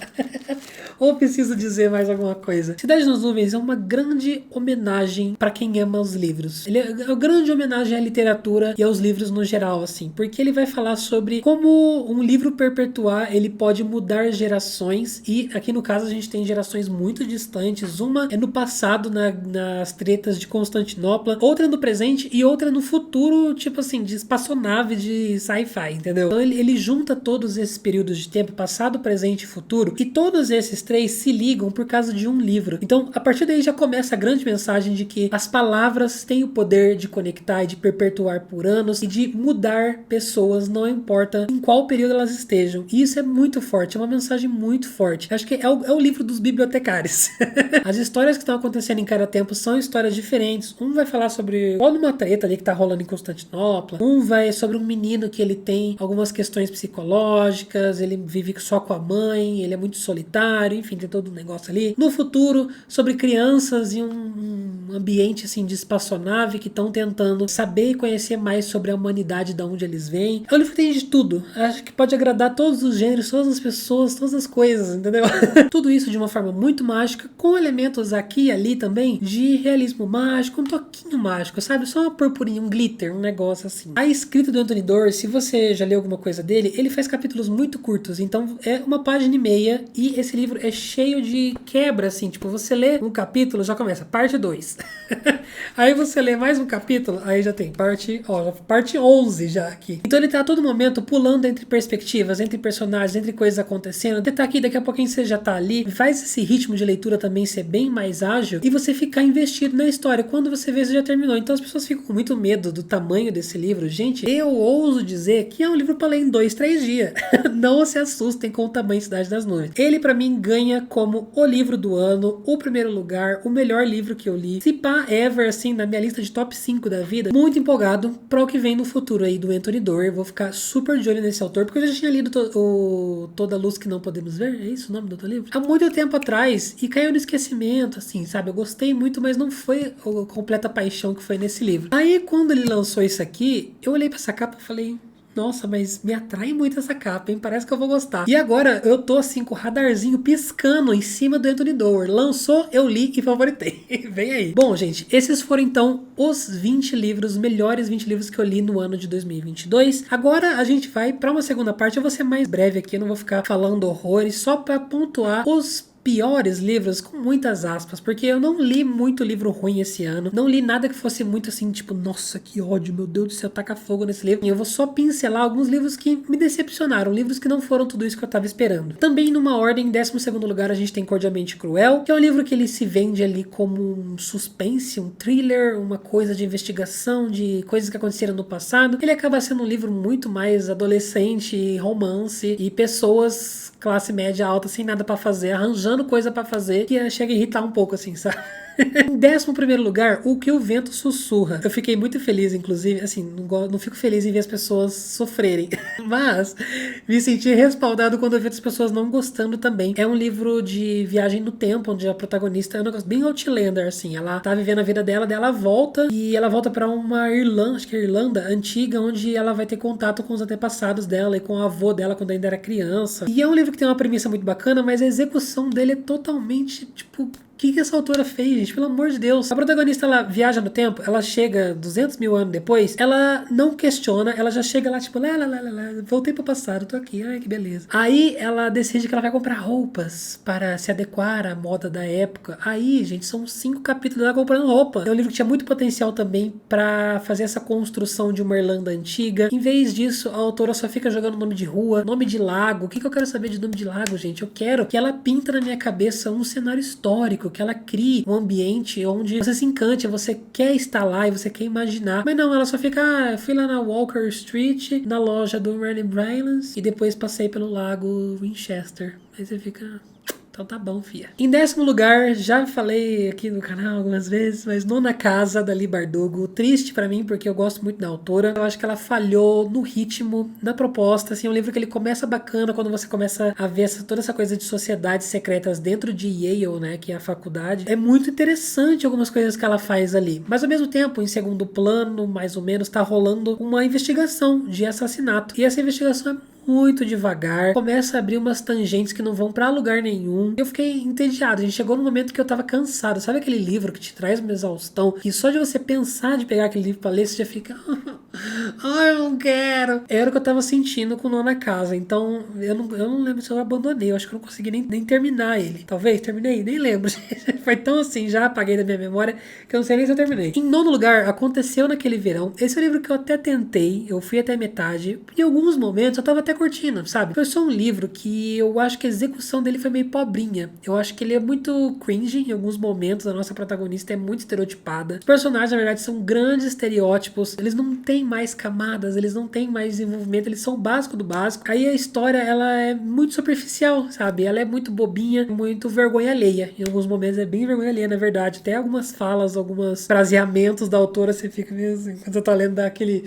Ou preciso dizer mais alguma coisa? Cidade nas Nuvens é uma grande homenagem para quem ama os livros. Ele é uma grande homenagem à literatura e aos livros no geral, assim, porque ele vai falar sobre como um livro perpetuar, ele pode mudar gerações, e aqui no caso a gente tem gerações muito distantes. Uma é no passado, nas tretas de Constantinopla, outra no presente e outra no futuro, tipo assim, de espaçonave de sci-fi, entendeu? Então ele junta todos esses períodos de tempo, passado, presente e futuro, e todos esses três se ligam por causa de um livro. Então, a partir daí já começa a grande mensagem de que as palavras têm o poder de conectar e de perpetuar por anos e de mudar pessoas, não importa em qual período elas estejam. E isso é muito forte, é uma mensagem muito forte. Acho que é o livro dos bibliotecários. As histórias que estão acontecendo em cada tempo são histórias diferentes. Um vai falar sobre uma treta ali que tá rolando em Constantinopla. Um vai sobre um menino que ele tem algumas questões psicológicas, ele vive só com a mãe, ele é muito solitário, enfim, tem todo um negócio ali. No futuro, sobre crianças e um ambiente assim de espaçonave que estão tentando saber e conhecer mais sobre a humanidade, de onde eles vêm. É um livro que tem de tudo. Acho que pode agradar todos os gêneros, todas as pessoas, todas as coisas, entendeu? Tudo isso de uma forma muito mágica, com elementos aqui e ali também de realismo mágico, um toquinho mágico, sabe? Só uma purpurinha, um glitter, um negócio assim. A escrita do Anthony Doerr, se você já leu alguma coisa dele, ele faz capítulos muito curtos, então é uma página e meia, e esse livro é cheio de quebra, assim, tipo, você lê um capítulo, já começa, parte 2. Aí você lê mais um capítulo, aí já tem parte 11 já aqui. Então ele tá a todo momento pulando entre perspectivas, entre personagens, entre coisas acontecendo. Você tá aqui, daqui a pouquinho você já tá ali. Faz esse ritmo de leitura também ser bem mais ágil e você ficar investido na história. quando você vê, você já terminou. Então as pessoas ficam com muito medo do tamanho desse livro. Gente, eu ouso dizer que é um livro para ler em 2, 3 dias. Não se assustem com o tamanho Cidade das Nuvens. Ele, pra mim, ganha como o livro do ano, o primeiro lugar, o melhor livro que eu li. Se pá, ever, assim, na minha lista de top 5 da vida. Muito empolgado para o que vem no futuro aí do Anthony Doerr. Vou ficar super de olho nesse autor, porque eu já tinha lido Toda Luz Que Não Podemos Ver. É isso o nome do outro livro? Há muito tempo atrás, e caiu no esquecimento, assim, sabe? Eu gostei muito, mas não foi a completa paixão que foi nesse livro. Aí, quando ele lançou isso aqui, eu olhei pra essa capa e falei... Nossa, mas me atrai muito essa capa, hein? Parece que eu vou gostar. E agora eu tô assim com o radarzinho piscando em cima do Anthony Doerr. Lançou, eu li e favoritei. Vem aí. Bom, gente, esses foram então os 20 livros, melhores 20 livros que eu li no ano de 2022. Agora a gente vai pra uma segunda parte. Eu vou ser mais breve aqui, eu não vou ficar falando horrores, só pra pontuar os piores livros, com muitas aspas, porque eu não li muito livro ruim esse ano, não li nada que fosse muito assim, tipo, nossa, que ódio, meu Deus do céu, taca fogo nesse livro. E eu vou só pincelar alguns livros que me decepcionaram, livros que não foram tudo isso que eu tava esperando. Também numa ordem, em 12º lugar, a gente tem Cordialmente Cruel, que é um livro que ele se vende ali como um suspense, um thriller, uma coisa de investigação, de coisas que aconteceram no passado. Ele acaba sendo um livro muito mais adolescente, romance, e pessoas classe média alta sem nada pra fazer, arranjando coisa pra fazer, que chega a irritar um pouco, assim, sabe? Em 11º lugar, O Que o Vento Sussurra. Eu fiquei muito feliz, inclusive, assim, não fico feliz em ver as pessoas sofrerem, mas me senti respaldado quando eu vi as pessoas não gostando também. É um livro de viagem no tempo, onde a protagonista é um negócio bem Outlander, assim, ela tá vivendo a vida dela, daí ela volta, e ela volta pra uma Irlanda, acho que é Irlanda, antiga, onde ela vai ter contato com os antepassados dela e com o avô dela quando ainda era criança. E é um livro que tem uma premissa muito bacana, mas a execução dele é totalmente, tipo... O que essa autora fez, gente? Pelo amor de Deus. A protagonista, ela viaja no tempo, ela chega 200 mil anos depois, ela não questiona, ela já chega lá, tipo, voltei pro passado, tô aqui, ai que beleza. Aí ela decide que ela vai comprar roupas para se adequar à moda da época. Aí, gente, são 5 capítulos dela comprando roupa. É um livro que tinha muito potencial também pra fazer essa construção de uma Irlanda antiga. Em vez disso, a autora só fica jogando nome de rua, nome de lago. O que eu quero saber de nome de lago, gente? Eu quero que ela pinta na minha cabeça um cenário histórico, que ela crie um ambiente onde você se encante, você quer estar lá e você quer imaginar. Mas não, ela só fica, fui lá na Walker Street, na loja do Randy Bryans e depois passei pelo lago Winchester. Aí você fica... Então tá bom, fia. Em 10º lugar, já falei aqui no canal algumas vezes, mas Nona Casa, da Leigh Bardugo. Triste pra mim, porque eu gosto muito da autora. Eu acho que ela falhou no ritmo, na proposta. Assim, é um livro que ele começa bacana quando você começa a ver toda essa coisa de sociedades secretas dentro de Yale, né, que é a faculdade. É muito interessante algumas coisas que ela faz ali. Mas ao mesmo tempo, em segundo plano, mais ou menos, tá rolando uma investigação de assassinato. E essa investigação é muito devagar, começa a abrir umas tangentes que não vão pra lugar nenhum. Eu fiquei entediado, a gente chegou no momento que eu tava cansado. Sabe aquele livro que te traz uma exaustão e só de você pensar de pegar aquele livro pra ler, você já fica ai, eu não quero. Era o que eu tava sentindo com Nona Casa. Então, eu não lembro se eu abandonei, eu acho que eu não consegui nem terminar ele. Talvez, terminei? Nem lembro. Foi tão assim, já apaguei da minha memória, que eu não sei nem se eu terminei. Em 9º lugar, Aconteceu Naquele Verão. Esse é um livro que eu até tentei, eu fui até metade. Em alguns momentos eu tava até curtindo, sabe? Foi só um livro que eu acho que a execução dele foi meio pobrinha. Eu acho que ele é muito cringe em alguns momentos. A nossa protagonista é muito estereotipada. Os personagens, na verdade, são grandes estereótipos. Eles não têm mais camadas, eles não têm mais desenvolvimento, eles são o básico do básico. Aí a história, ela é muito superficial, sabe? Ela é muito bobinha, muito vergonha alheia. Em alguns momentos é bem vergonha alheia, na verdade. Até algumas falas, alguns fraseamentos da autora, você fica meio assim, quando você tá lendo, dá aquele...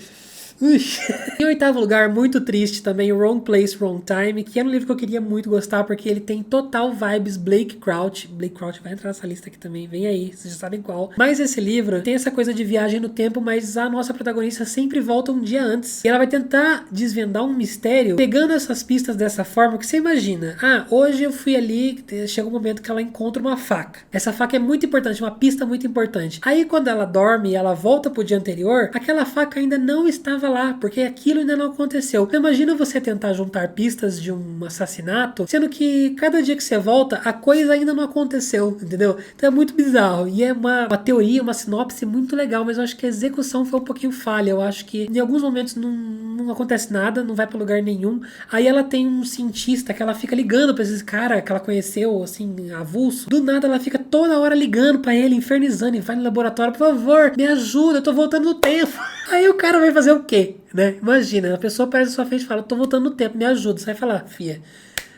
Em 8º lugar, muito triste também, Wrong Place, Wrong Time, que é um livro que eu queria muito gostar, porque ele tem total vibes Blake Crouch. Blake Crouch vai entrar nessa lista aqui também, vem aí, vocês já sabem qual. Mas esse livro tem essa coisa de viagem no tempo, mas a nossa protagonista sempre volta um dia antes. E ela vai tentar desvendar um mistério, pegando essas pistas dessa forma, que você imagina. Ah, hoje eu fui ali, chega um momento que ela encontra uma faca. Essa faca é muito importante, uma pista muito importante. Aí quando ela dorme e ela volta pro dia anterior, aquela faca ainda não estava lá, porque aquilo ainda não aconteceu. Então, imagina você tentar juntar pistas de um assassinato, sendo que cada dia que você volta, a coisa ainda não aconteceu, entendeu? Então é muito bizarro. E é uma teoria, uma sinopse muito legal, mas eu acho que a execução foi um pouquinho falha. Eu acho que em alguns momentos não acontece nada, não vai pra lugar nenhum. Aí ela tem um cientista que ela fica ligando pra esse cara que ela conheceu, assim, avulso. Do nada ela fica toda hora ligando pra ele, infernizando, e vai no laboratório, por favor, me ajuda, eu tô voltando no tempo. Aí o cara vai fazer o quê, né? Imagina, a pessoa aparece na sua frente e fala, tô voltando no tempo, me ajuda. Você vai falar, fia,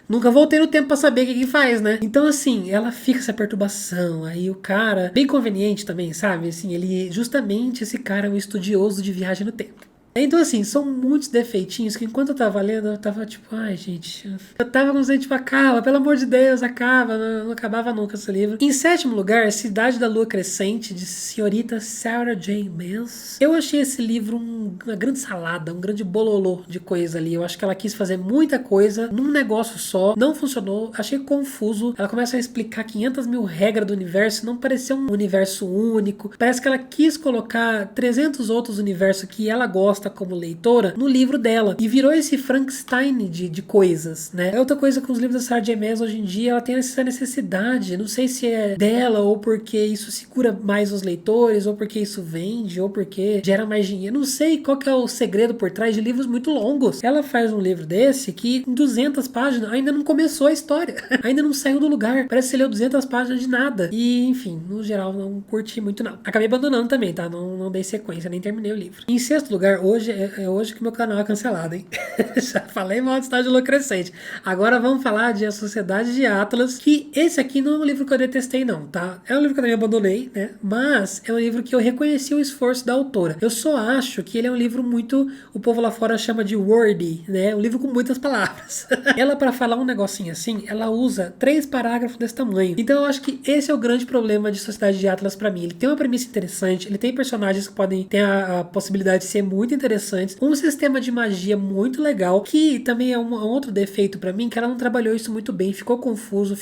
nunca voltei no tempo pra saber o que faz, né? Então, assim, ela fica essa perturbação. Aí o cara, bem conveniente também, sabe? Assim, ele, justamente esse cara é um estudioso de viagem no tempo. Então, assim, são muitos defeitinhos que enquanto eu tava lendo, eu tava tipo, ai, gente. Eu tava com gente, tipo, acaba, pelo amor de Deus, acaba. Não acabava nunca esse livro. Em sétimo lugar, Cidade da Lua Crescente, de senhorita Sarah J. Maas. Eu achei esse livro uma grande salada, um grande bololô de coisa ali. Eu acho que ela quis fazer muita coisa num negócio só. Não funcionou, achei confuso. Ela começa a explicar 500 mil regras do universo. Não pareceu um universo único. Parece que ela quis colocar 300 outros universos que ela gosta como leitora no livro dela e virou esse Frankenstein de coisas, né? É outra coisa com os livros da Sarah J. Maas hoje em dia, ela tem essa necessidade, não sei se é dela ou porque isso segura mais os leitores ou porque isso vende ou porque gera mais dinheiro, não sei qual que é o segredo por trás de livros muito longos. Ela faz um livro desse que em 200 páginas ainda não começou a história, ainda não saiu do lugar, parece que você leu 200 páginas de nada e enfim, no geral não curti muito não. Acabei abandonando também, tá? Não dei sequência, nem terminei o livro. Em sexto lugar, hoje é hoje que meu canal é cancelado, hein? Já falei mal de Cidade da Lua Crescente. Agora vamos falar de A Sociedade de Atlas, que esse aqui não é um livro que eu detestei não, tá? É um livro que eu também abandonei, né? Mas é um livro que eu reconheci o esforço da autora. Eu só acho que ele é um livro muito, o povo lá fora chama de wordy, né? Um livro com muitas palavras. Ela, para falar um negocinho assim, ela usa 3 parágrafos desse tamanho. Então eu acho que esse é o grande problema de Sociedade de Atlas pra mim. Ele tem uma premissa interessante, ele tem personagens que podem ter a possibilidade de ser muito interessantes, um sistema de magia muito legal, que também é um outro defeito pra mim, que ela não trabalhou isso muito bem, ficou confuso,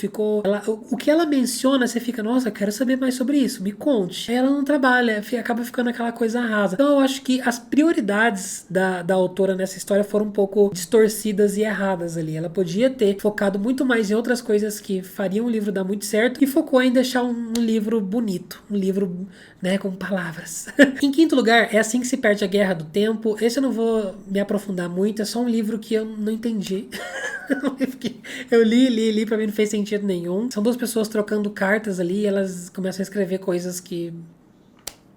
o que ela menciona, você fica, nossa, quero saber mais sobre isso, me conte. Ela não trabalha, acaba ficando aquela coisa rasa. Então eu acho que as prioridades da autora nessa história foram um pouco distorcidas e erradas ali. Ela podia ter focado muito mais em outras coisas que fariam o livro dar muito certo e focou em deixar um livro bonito, um livro, né, com palavras. Em quinto lugar, é assim que se perde a Guerra do Tempo. Esse eu não vou me aprofundar muito, é só um livro que eu não entendi. Eu li, pra mim não fez sentido nenhum. São 2 pessoas trocando cartas ali e elas começam a escrever coisas que...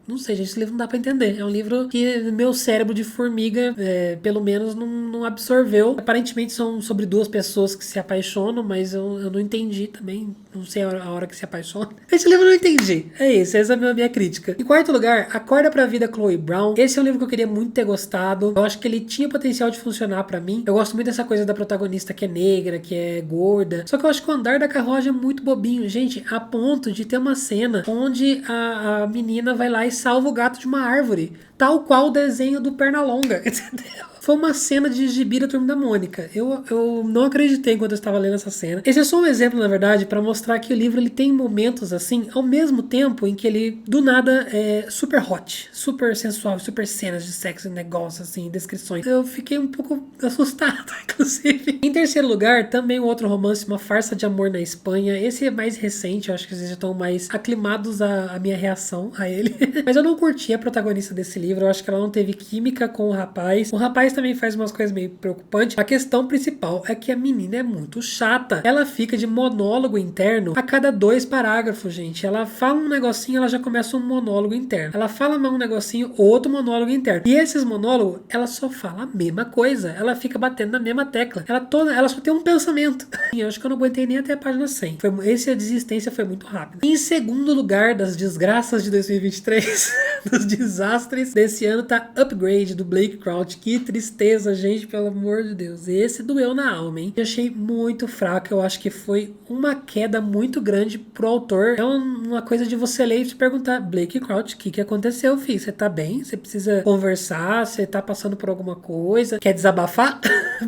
Não sei, gente, esse livro não dá pra entender. É um livro que meu cérebro de formiga, pelo menos, não absorveu. Aparentemente são sobre 2 pessoas que se apaixonam, mas eu não entendi também. Não sei a hora que se apaixona. Esse livro eu não entendi. É isso, essa é a minha crítica. Em quarto lugar, Acorda pra Vida, Chloe Brown. Esse é um livro que eu queria muito ter gostado. Eu acho que ele tinha potencial de funcionar pra mim. Eu gosto muito dessa coisa da protagonista que é negra, que é gorda. Só que eu acho que o andar da carruagem é muito bobinho. Gente, a ponto de ter uma cena onde a menina vai lá e salva o gato de uma árvore. Tal qual o desenho do Pernalonga, entendeu? Foi uma cena de gibi da Turma da Mônica. Eu não acreditei quando eu estava lendo essa cena. Esse é só um exemplo, na verdade, para mostrar que o livro ele tem momentos assim, ao mesmo tempo em que ele, do nada, é super hot, super sensual, super cenas de sexo e negócio, assim, descrições. Eu fiquei um pouco assustado, inclusive. Em terceiro lugar, também um outro romance, Uma Farsa de Amor na Espanha. Esse é mais recente, eu acho que vocês já estão mais aclimados à minha reação a ele. Mas eu não curti a protagonista desse livro, eu acho que ela não teve química com o rapaz. O rapaz também faz umas coisas meio preocupantes. A questão principal é que a menina é muito chata. Ela fica de monólogo interno a cada 2 parágrafos, gente. Ela fala um negocinho, ela já começa um monólogo interno. Ela fala mais um negocinho, outro monólogo interno. E esses monólogos, ela só fala a mesma coisa. Ela fica batendo na mesma tecla. Ela só tem um pensamento. Eu acho que eu não aguentei nem até a página 100. A desistência foi muito rápida. Em segundo lugar das desgraças de 2023, dos desastres desse ano, tá Upgrade, do Blake Crouch. Que tristeza, gente, pelo amor de Deus. Esse doeu na alma, hein? Eu achei muito fraco. Eu acho que foi uma queda muito grande pro autor. É uma coisa de você ler e te perguntar, Blake Crouch, o que aconteceu, filho? Você tá bem? Você precisa conversar? Você tá passando por alguma coisa? Quer desabafar?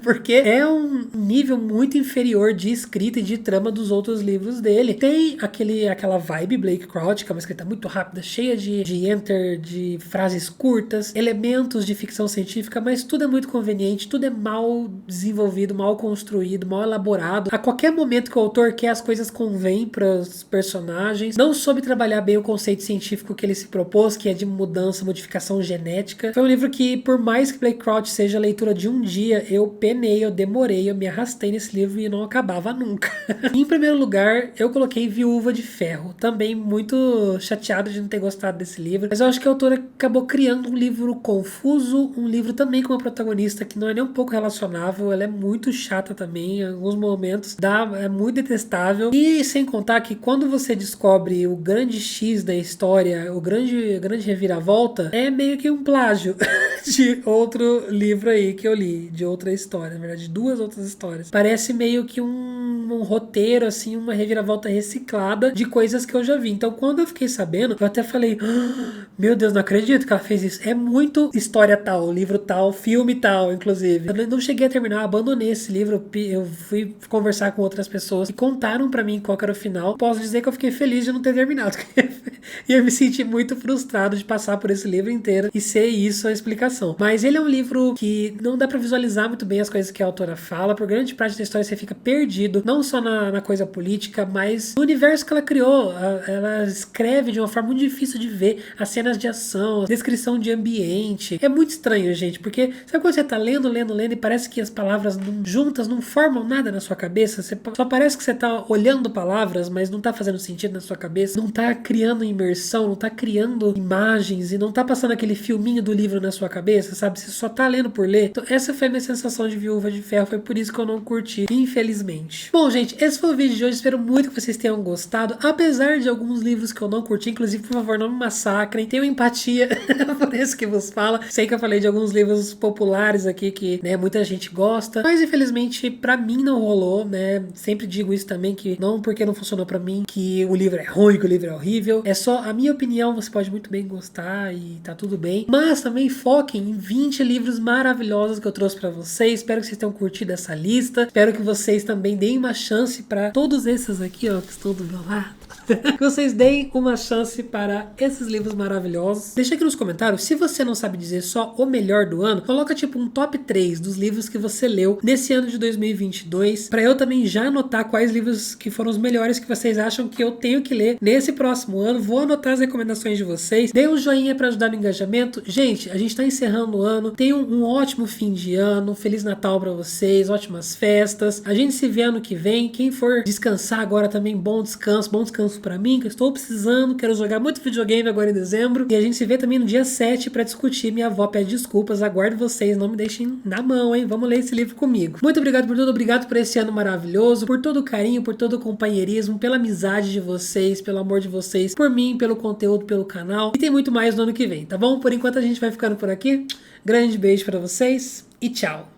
Porque é um nível muito inferior de escrita e de trama dos outros livros dele. Tem aquela vibe Blake Crouch, que é uma escrita muito rápida, cheia de enter, de frases curtas, elementos de ficção científica, mas tudo é muito conveniente, tudo é mal desenvolvido, mal construído, mal elaborado. A qualquer momento que o autor quer, as coisas convêm para os personagens. Não soube trabalhar bem o conceito científico que ele se propôs, que é de mudança, modificação genética. Foi um livro que, por mais que Blake Crouch seja a leitura de um dia, eu penei, eu demorei, eu me arrastei nesse livro e não acabava nunca. Em primeiro lugar, eu coloquei Viúva de Ferro. Também muito chateado de não ter gostado desse livro, mas eu acho que a autora acabou criando um livro confuso, um livro também com uma protagonista que não é nem um pouco relacionável, ela é muito chata também, em alguns momentos é muito detestável, e sem contar que quando você descobre o grande X da história, a grande reviravolta, é meio que um plágio de outro livro aí que eu li, de outra história, na verdade, duas outras histórias. Parece meio que um roteiro, assim, uma reviravolta reciclada de coisas que eu já vi. Então, quando eu fiquei sabendo, eu até falei, meu Deus, não acredito que ela fez isso. É muito história tal, livro tal, filme tal, inclusive. Eu não cheguei a terminar, eu abandonei esse livro, eu fui conversar com outras pessoas e contaram pra mim qual era o final. Posso dizer que eu fiquei feliz de não ter terminado. E eu me senti muito frustrado de passar por esse livro inteiro e ser isso a explicação. Mas ele é um livro que não dá pra visualizar muito bem as coisas que a autora fala. Por grande parte da história você fica perdido, não só na coisa política, mas no universo que ela criou. Ela escreve de uma forma muito difícil de ver as cenas de ação, a descrição de ambiente. É muito estranho, gente, porque sabe quando você tá lendo e parece que as palavras juntas não formam nada na sua cabeça? Só parece que você tá olhando palavras, mas não tá fazendo sentido na sua cabeça, não tá criando imersão, não tá criando imagens e não tá passando aquele filminho do livro na sua cabeça, sabe? Você só tá lendo por ler. Então, essa foi a minha sensação de Viúva de Ferro, foi por isso que eu não curti, infelizmente. Bom, gente, esse foi o vídeo de hoje, espero muito que vocês tenham gostado, apesar de alguns livros que eu não curti, inclusive, por favor, não me massacrem, tenham empatia por isso que vos fala. Sei que eu falei de alguns livros populares aqui que, né, muita gente gosta, mas infelizmente pra mim não rolou, né? Sempre digo isso também, que não porque não funcionou pra mim, que o livro é ruim, que o livro é horrível, é só a minha opinião, você pode muito bem gostar e tá tudo bem, mas também foquem em 20 livros maravilhosos que eu trouxe pra vocês. Espero que vocês tenham curtido essa lista, espero que vocês também deem uma chance pra todos esses aqui, ó, que estão do meu lado. Que vocês deem uma chance para esses livros maravilhosos. Deixa aqui nos comentários, se você não sabe dizer só o melhor do ano, coloca tipo um top 3 dos livros que você leu nesse ano de 2022, para eu também já anotar quais livros que foram os melhores que vocês acham que eu tenho que ler nesse próximo ano. Vou anotar as recomendações de vocês. Dê um joinha para ajudar no engajamento. Gente, a gente tá encerrando o ano. Tenham um ótimo fim de ano. Feliz Natal para vocês, ótimas festas. A gente se vê ano que vem. Quem for descansar agora também, bom descanso pra mim, que eu estou precisando, quero jogar muito videogame agora em dezembro, e a gente se vê também no dia 7 pra discutir Minha Avó Pede Desculpas. Aguardo vocês, não me deixem na mão, hein? Vamos ler esse livro comigo. Muito obrigado por tudo, obrigado por esse ano maravilhoso, por todo o carinho, por todo o companheirismo, pela amizade de vocês, pelo amor de vocês, por mim, pelo conteúdo, pelo canal, e tem muito mais no ano que vem, tá bom? Por enquanto a gente vai ficando por aqui. Grande beijo pra vocês e tchau!